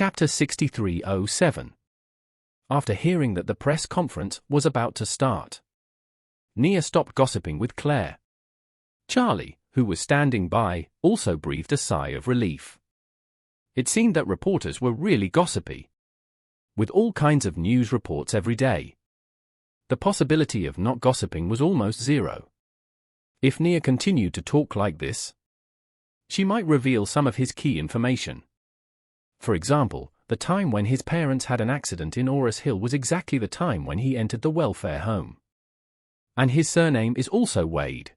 Chapter 6307. After hearing that the press conference was about to start, Nia stopped gossiping with Claire. Charlie, who was standing by, also breathed a sigh of relief. It seemed that reporters were really gossipy, with all kinds of news reports every day. The possibility of not gossiping was almost zero. If Nia continued to talk like this, she might reveal some of his key information. For example, the time when his parents had an accident in Orris Hill was exactly the time when he entered the welfare home. And his surname is also Wade.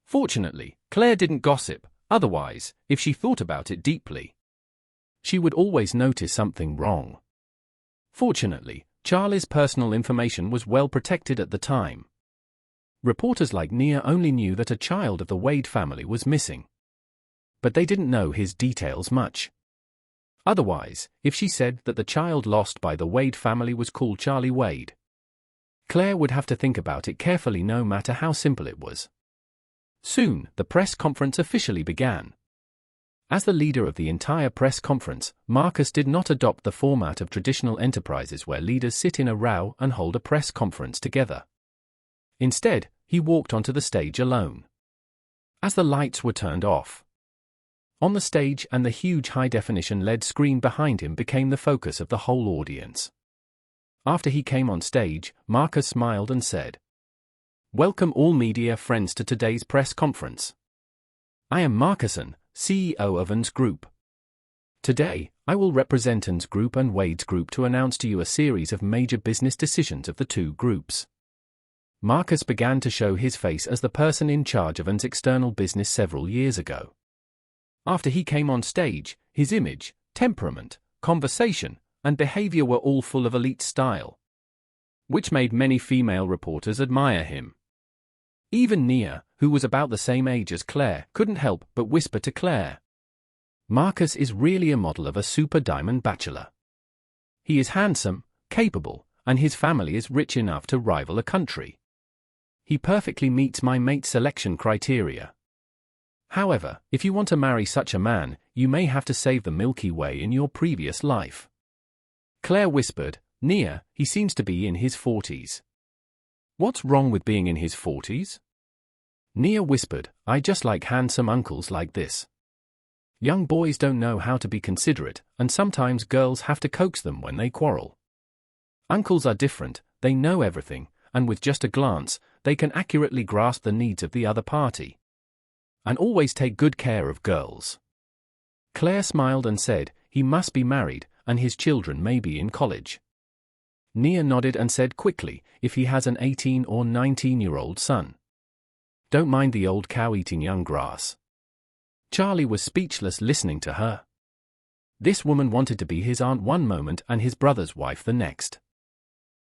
Fortunately, Claire didn't gossip, otherwise, if she thought about it deeply, she would always notice something wrong. Fortunately, Charlie's personal information was well protected at the time. Reporters like Nia only knew that a child of the Wade family was missing, but they didn't know his details much. Otherwise, if she said that the child lost by the Wade family was called Charlie Wade, Claire would have to think about it carefully no matter how simple it was. Soon, the press conference officially began. As the leader of the entire press conference, Marcus did not adopt the format of traditional enterprises where leaders sit in a row and hold a press conference together. Instead, he walked onto the stage alone. As the lights were turned off on the stage and the huge high-definition LED screen behind him became the focus of the whole audience. After he came on stage, Marcus smiled and said, "Welcome all media friends to today's press conference. I am Marcuson, CEO of ANS Group. Today, I will represent ANS Group and Wade's Group to announce to you a series of major business decisions of the two groups." Marcus began to show his face as the person in charge of ANS external business several years ago. After he came on stage, his image, temperament, conversation, and behavior were all full of elite style, which made many female reporters admire him. Even Nia, who was about the same age as Claire, couldn't help but whisper to Claire, "Marcus is really a model of a super diamond bachelor. He is handsome, capable, and his family is rich enough to rival a country. He perfectly meets my mate selection criteria. However, if you want to marry such a man, you may have to save the Milky Way in your previous life." Claire whispered, "Nia, he seems to be in his 40s. What's wrong with being in his 40s? Nia whispered, "I just like handsome uncles like this. Young boys don't know how to be considerate, and sometimes girls have to coax them when they quarrel. Uncles are different, they know everything, and with just a glance, they can accurately grasp the needs of the other party. And always take good care of girls." Claire smiled and said, "He must be married, and his children may be in college." Nia nodded and said quickly, "If he has an 18 or 19-year-old son. Don't mind the old cow eating young grass." Charlie was speechless listening to her. This woman wanted to be his aunt one moment and his brother's wife the next.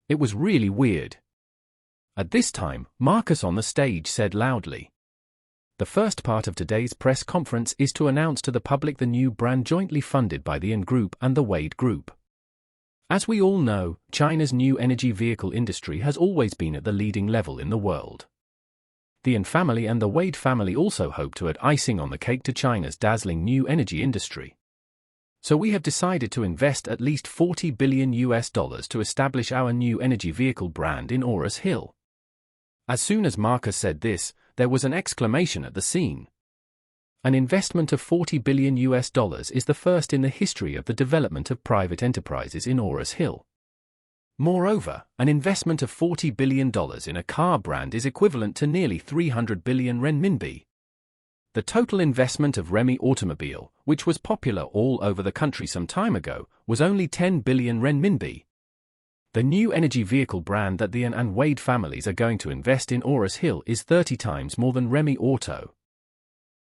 It was really weird. At this time, Marcus on the stage said loudly, "The first part of today's press conference is to announce to the public the new brand jointly funded by the ANS Group and the Wade Group. As we all know, China's new energy vehicle industry has always been at the leading level in the world. The ANS family and the Wade family also hope to add icing on the cake to China's dazzling new energy industry. So we have decided to invest at least $40 billion to establish our new energy vehicle brand in Orris Hill." As soon as Marcus said this, there was an exclamation at the scene. An investment of $40 billion is the first in the history of the development of private enterprises in Orris Hill. Moreover, an investment of $40 billion in a car brand is equivalent to nearly 300 billion renminbi. The total investment of Remy Automobile, which was popular all over the country some time ago, was only 10 billion renminbi. The new energy vehicle brand that the ANS and Wade families are going to invest in Orris Hill is 30 times more than Remy Auto,